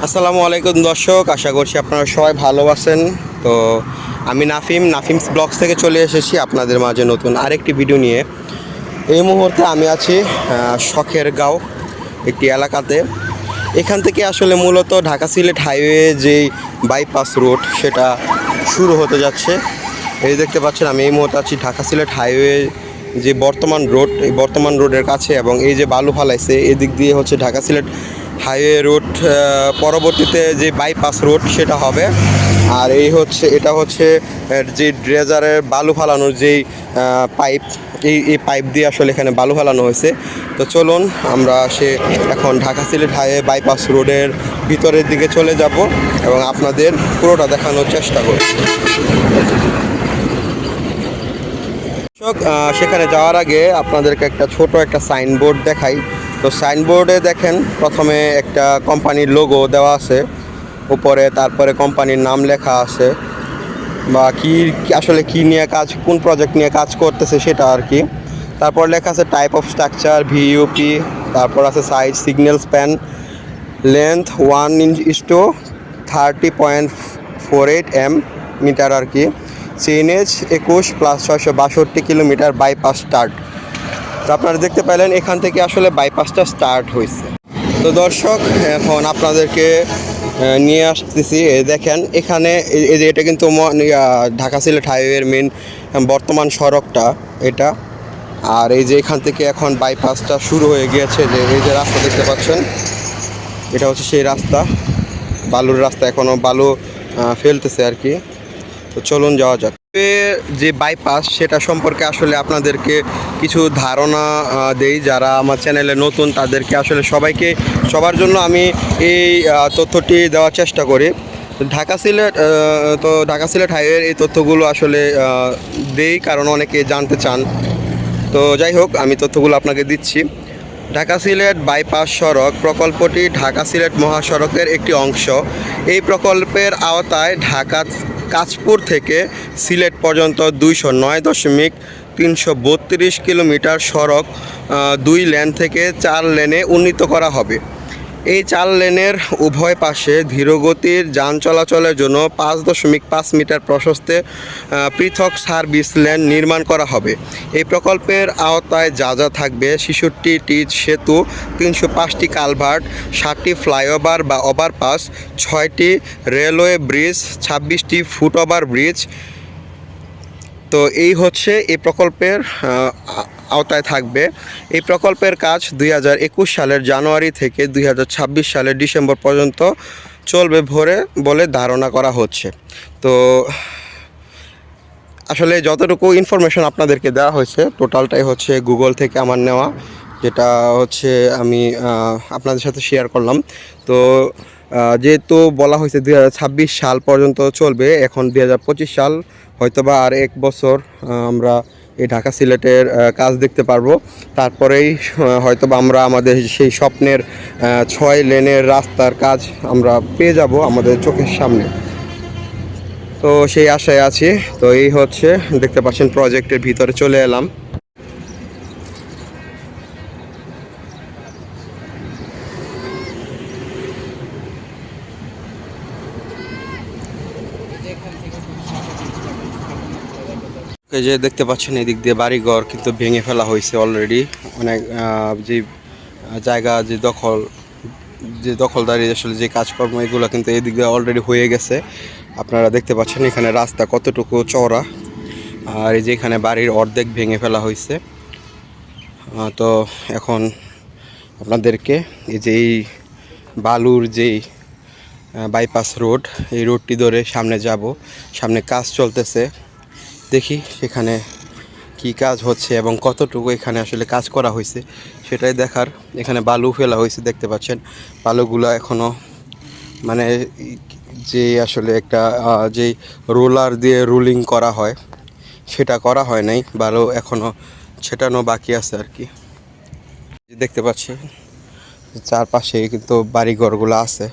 আসসালামু আলাইকুম দর্শক, আশা করছি আপনারা সবাই ভালো আছেন। তো আমি নাফিমস ব্লগস থেকে চলে এসেছি আপনাদের মাঝে নতুন আরেকটি ভিডিও নিয়ে। এই মুহূর্তে আমি আছি শখের গাঁও একটি এলাকাতে। এখান থেকে আসলে মূলত ঢাকা সিলেট হাইওয়ে যেই বাইপাস রোড সেটা শুরু হতে যাচ্ছে। এই দেখতে পাচ্ছেন আমি এই মুহূর্তে আছি ঢাকা সিলেট হাইওয়ে যে বর্তমান রোড, এই বর্তমান রোডের কাছে, এবং এই যে বালু ফালাইছে এদিক দিয়ে হচ্ছে ঢাকা সিলেট হাইওয়ে রোড, পরবর্তীতে যে বাইপাস রোড সেটা হবে। আর এটা হচ্ছে যে ড্রেজারের বালু ফালানোর যেই পাইপ, এই পাইপ দিয়ে আসলে এখানে বালু ফালানো হয়েছে। তো চলুন আমরা এখন ঢাকা সিলেট হাইওয়ে বাইপাস রোডের ভিতরের দিকে চলে যাব এবং আপনাদের পুরোটা দেখানোর চেষ্টা করব। সেখানে যাওয়ার আগে আপনাদেরকে ছোট একটা সাইনবোর্ড দেখাই। তো সাইনবোর্ডে দেখেন প্রথমে একটা কোম্পানির লোগো দেওয়া আছে উপরে, তারপরে কোম্পানির নাম লেখা আছে, বা আসলে কি নিয়ে কাজ, কোন প্রজেক্ট নিয়ে কাজ করতেছে সেটা আর কি। তারপর লেখা আছে টাইপ অফ স্ট্রাকচার ভিইউপি, তারপর আছে size, signal span, length 1:30.48 metre আর কি। CNH 21+662 kilometre bypass start. তো আপনারা দেখতে পেলেন এখান থেকে আসলে বাইপাসটা স্টার্ট হয়েছে। তো দর্শক, এখন আপনাদেরকে নিয়ে আসতেছি। দেখেন এখানে এই যে এটা কিন্তু ঢাকা সিলেট হাইওয়ের মেন বর্তমান সড়কটা এটা। আর এই যে এখান থেকে এখন বাইপাসটা শুরু হয়ে গিয়েছে, যে এই যে রাস্তা দেখতে পাচ্ছেন এটা হচ্ছে সেই রাস্তা, বালুর রাস্তা, এখনও বালু ফেলতেছে আর কি। তো চলুন যাওয়া যাক। যে বাইপাস সেটা সম্পর্কে আসলে আপনাদেরকে কিছু ধারণা দেই। যারা আমার চ্যানেলে নতুন তাদেরকে আসলে সবার জন্য আমি এই তথ্যটি দেওয়ার চেষ্টা করি। ঢাকা সিলেট হাইওয়ের এই তথ্যগুলো আসলে দেই কারণ অনেকে জানতে চান। তো যাই হোক, আমি তথ্যগুলো আপনাকে দিচ্ছি। ঢাকা সিলেট বাইপাস সড়ক প্রকল্পটি ঢাকা সিলেট মহাসড়কের একটি অংশ। এই প্রকল্পের আওতায় ঢাকা কাঁচপুর থেকে সিলেট পর্যন্ত 209.332 কিলোমিটার সড়ক 2 লেন থেকে 4 লেনে উন্নীত করা হবে। এই 4 লেনের উভয় পাশে ধীরগতির যান চলাচলের জন্য 5.5 মিটার প্রশস্তে পৃথক সার্ভিস লেন নির্মাণ করা হবে। এই প্রকল্পের আওতায় যা থাকবে: 66টি সেতু, 305টি কালভার্ট, 7টি ফ্লাইওভার বা ওভারপাস, 6টি রেলওয়ে ব্রিজ, 26টি ফুটওভার ব্রিজ। তো এই হচ্ছে এই প্রকল্পের আওতায় থাকবে। এই প্রকল্পের কাজ 2021 সালের জানুয়ারি থেকে 2026 সালের ডিসেম্বর পর্যন্ত চলবে বলে ধারণা করা হচ্ছে। তো আসলে যতটুকু ইনফরমেশন আপনাদেরকে দেওয়া হয়েছে টোটালটাই হচ্ছে গুগল থেকে আমার নেওয়া, যেটা হচ্ছে আমি আপনাদের সাথে শেয়ার করলাম। তো যেহেতু বলা হয়েছে 2026 সাল পর্যন্ত চলবে, এখন 2025 সাল, হয়তোবা আর 1 বছর আমরা এই ঢাকা সিলেটের কাজ দেখতে পারবো। তারপরেই হয়তোবা আমরা আমাদের সেই স্বপ্নের 6 লেনের রাস্তার কাজ আমরা পেয়ে যাব আমাদের চোখের সামনে। তো সেই আশায় আছি। তো এই হচ্ছে দেখতে পাচ্ছেন প্রজেক্টের ভিতরে চলে এলাম। এই যে দেখতে পাচ্ছেন এদিক দিয়ে বাড়িঘর কিন্তু ভেঙে ফেলা হয়েছে অলরেডি। অনেক যে জায়গা, যে দখলদারি আসলে যে কাজকর্ম, এগুলো কিন্তু এদিক দিয়ে অলরেডি হয়ে গেছে। আপনারা দেখতে পাচ্ছেন এখানে রাস্তা কতটুকু চওড়া, আর এই যে এখানে বাড়ির অর্ধেক ভেঙে ফেলা হয়েছে। তো এখন আপনাদেরকে এই যে এই বালুর যেই বাইপাস রোড, এই রোডটি ধরে সামনে যাব। সামনে কাজ চলতেছে, দেখি সেখানে কি কাজ হচ্ছে এবং কতটুকু এখানে আসলে কাজ করা হয়েছে সেটাই দেখার। এখানে বালু ফেলা হয়েছে দেখতে পাচ্ছেন। বালুগুলো এখনও মানে যে আসলে একটা যেই রোলার দিয়ে রুলিং করা হয় সেটা করা হয় নাই, বালু এখনও ছেটানো বাকি আছে আর কি। দেখতে পাচ্ছি চারপাশে কিন্তু বাড়িঘরগুলো আছে,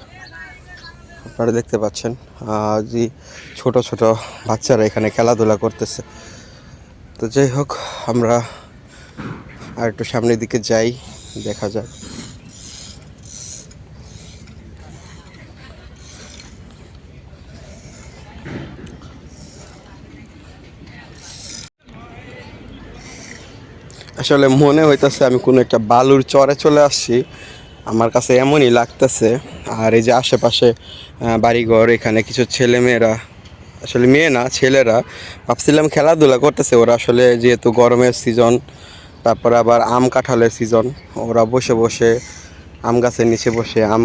আপনারা দেখতে পাচ্ছেন। যে ছোট ছোট বাচ্চারা এখানে খেলাধুলা করতেছে। তো যাই হোক, আমরা আর একটু সামনের দিকে যাই, দেখা যাক। আসলে মনে হইতেছে আমি কোনো একটা বালুর চরে চলে আসছি, আমার কাছে এমনই লাগতেছে। আর এই যে আশেপাশে বাড়িঘর, এখানে কিছু ছেলেমেয়েরা, আসলে মেয়ে না ছেলেরা, ভাবছিলাম খেলাধুলা করতেছে ওরা, আসলে যেহেতু গরমের সিজন, তারপর আবার আম কাঁঠালের সিজন, ওরা বসে বসে আম গাছের নিচে বসে আম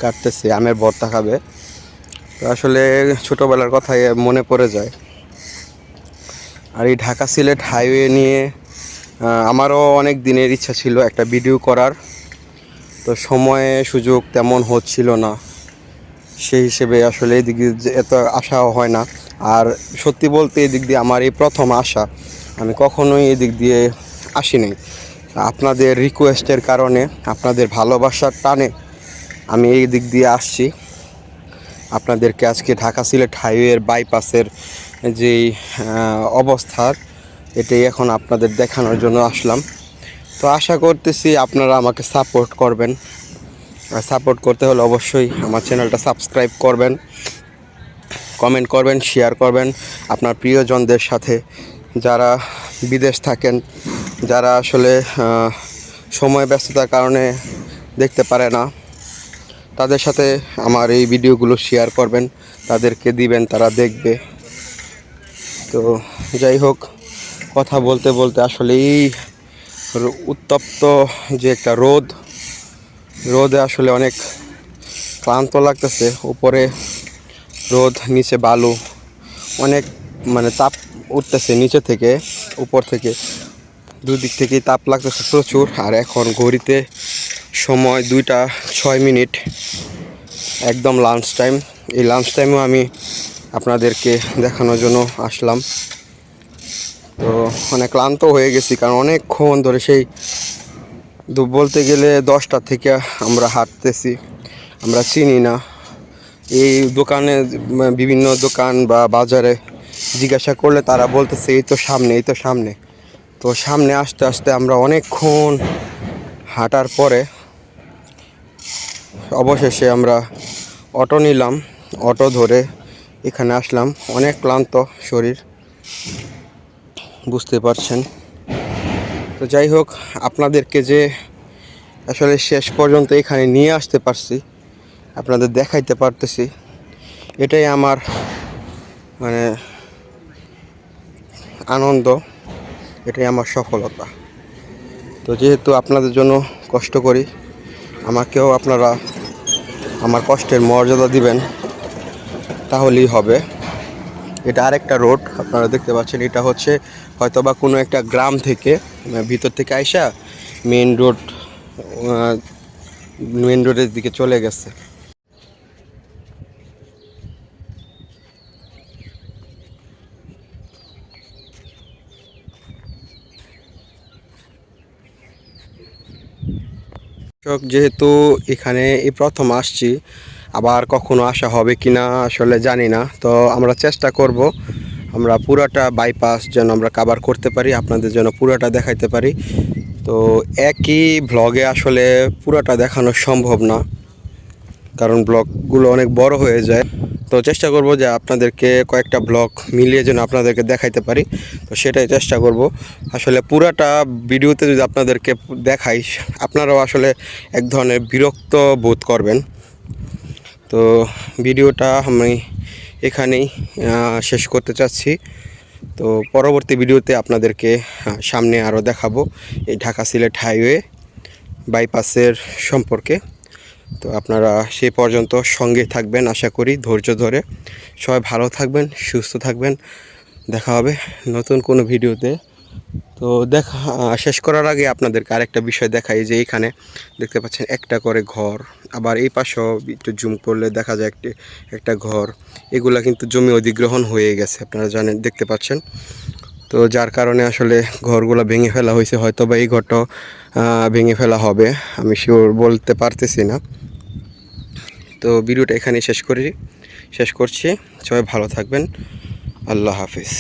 কাটতেছে, আমের ভর্তা খাবে। তো আসলে ছোটোবেলার কথাই মনে পড়ে যায়। আর এই ঢাকা সিলেট হাইওয়ে নিয়ে আমারও অনেক দিনের ইচ্ছা ছিল একটা ভিডিও করার, তো সময়ে সুযোগ তেমন হচ্ছিল না, সেই হিসেবে আসলে এদিক দিয়ে এত আশাও হয় না। আর সত্যি বলতে এদিক দিয়ে আমার এই প্রথম আসা, আমি কখনোই এদিক দিয়ে আসিনি। আপনাদের রিকোয়েস্টের কারণে, আপনাদের ভালোবাসার টানে আমি এই দিক দিয়ে আসছি। আপনাদেরকে আজকে ঢাকা সিলেট হাইওয়ের বাইপাসের যেই অবস্থার, এটাই এখন আপনাদের দেখানোর জন্য আসলাম। তো আশা করতেছি আপনারা আমাকে সাপোর্ট করবেন। আর সাপোর্ট করতে হলে অবশ্যই আমার চ্যানেলটা সাবস্ক্রাইব করবেন, কমেন্ট করবেন, শেয়ার করবেন আপনার প্রিয়জনদের সাথে, যারা বিদেশ থাকেন, যারা আসলে সময় ব্যস্ততার কারণে দেখতে পারে না, তাদের সাথে আমার এই ভিডিওগুলো শেয়ার করবেন, তাদেরকে দিবেন, তারা দেখবে। তো যাই হোক, কথা বলতে বলতে আসলে এই উত্তপ্ত যে একটা রোদে আসলে অনেক ক্লান্ত লাগতেছে। উপরে রোদ, নিচে বালু, অনেক মানে তাপ উঠতেছে নিচে থেকে, উপর থেকে, দুদিক থেকেই তাপ লাগতেছে প্রচুর। আর এখন ঘড়িতে সময় 2টা 6 মিনিট, একদম লাঞ্চ টাইম। এই লাঞ্চ টাইমেও আমি আপনাদেরকে দেখানোর জন্য আসলাম। তো অনেক ক্লান্ত হয়ে গেছি, কারণ অনেকক্ষণ ধরে সেই বলতে গেলে 10টা থেকে আমরা হাঁটতেছি। আমরা চিনি না এই দোকানে, বিভিন্ন দোকান বা বাজারে জিজ্ঞাসা করলে তারা বলতেছে এই তো সামনে, এই তো সামনে। তো সামনে আস্তে আস্তে আমরা অনেকক্ষণ হাঁটার পরে অবশেষে আমরা অটো নিলাম, অটো ধরে এখানে আসলাম। অনেক ক্লান্ত শরীর, বুঝতে পারছেন। তো যাই হোক, আপনাদেরকে যে আসলে শেষ পর্যন্ত এখানে নিয়ে আসতে পারছি, আপনাদের দেখাইতে পারতেছি, এটাই আমার মানে আনন্দ, এটাই আমার সফলতা। তো যেহেতু আপনাদের জন্য কষ্ট করি, আমাকেও আপনারা আমার কষ্টের মর্যাদা দিবেন, তাহলেই হবে। এটা আরেকটা রোড আপনারা দেখতে পাচ্ছেন, এটা হচ্ছে হয়তো বা কোনো একটা গ্রাম থেকে ভিতর থেকে আইসা মেন রোডের দিকে চলে গেছে। যেহেতু এখানে এই প্রথম আসছি, আবার কখনো আসা হবে কি না আসলে জানি না। তো আমরা চেষ্টা করব আমরা পুরাটা বাইপাস যেন আমরা কভার করতে পারি, আপনাদের যেন পুরাটা দেখাইতে পারি। তো একই ভ্লগে আসলে পুরাটা দেখানো সম্ভব না, কারণ ব্লগগুলো অনেক বড় হয়ে যায়। তো চেষ্টা করব যে আপনাদেরকে কয়েকটা ব্লগ মিলিয়ে যেন আপনাদেরকে দেখাইতে পারি, তো সেটাই চেষ্টা করব। আসলে পুরাটা ভিডিওতে যদি আপনাদেরকে দেখাই, আপনারাও আসলে এক ধরনের বিরক্ত বোধ করবেন। তো ভিডিওটা আমি এখানেই শেষ করতে চাচ্ছি। তো পরবর্তী ভিডিওতে আপনাদেরকে সামনে আরও দেখাবো এই ঢাকা সিলেট হাইওয়ে বাইপাসের সম্পর্কে। তো আপনারা সে পর্যন্ত সঙ্গে থাকবেন আশা করি, ধৈর্য ধরে। সবাই ভালো থাকবেন, সুস্থ থাকবেন। দেখা হবে নতুন কোনো ভিডিওতে। তো শেষ করার আগে আপনাদেরকে আরেকটা বিষয় দেখাই, যে এখানে দেখতে পাচ্ছেন একটা করে ঘর, আবার এই পাশেও একটু জুম করলে দেখা যায় একটা ঘর। এগুলা কিন্তু জমি অধিগ্রহণ হয়ে গেছে, আপনারা জানেন, দেখতে পাচ্ছেন। তো যার কারণে আসলে ঘরগুলো ভেঙে ফেলা হয়েছে, হয়তো বা এই ঘরটাও ভেঙে ফেলা হবে, আমি শিওর বলতে পারতেছি না। তো ভিডিওটা এখানেই শেষ করছি। সবাই ভালো থাকবেন। আল্লাহ হাফিজ।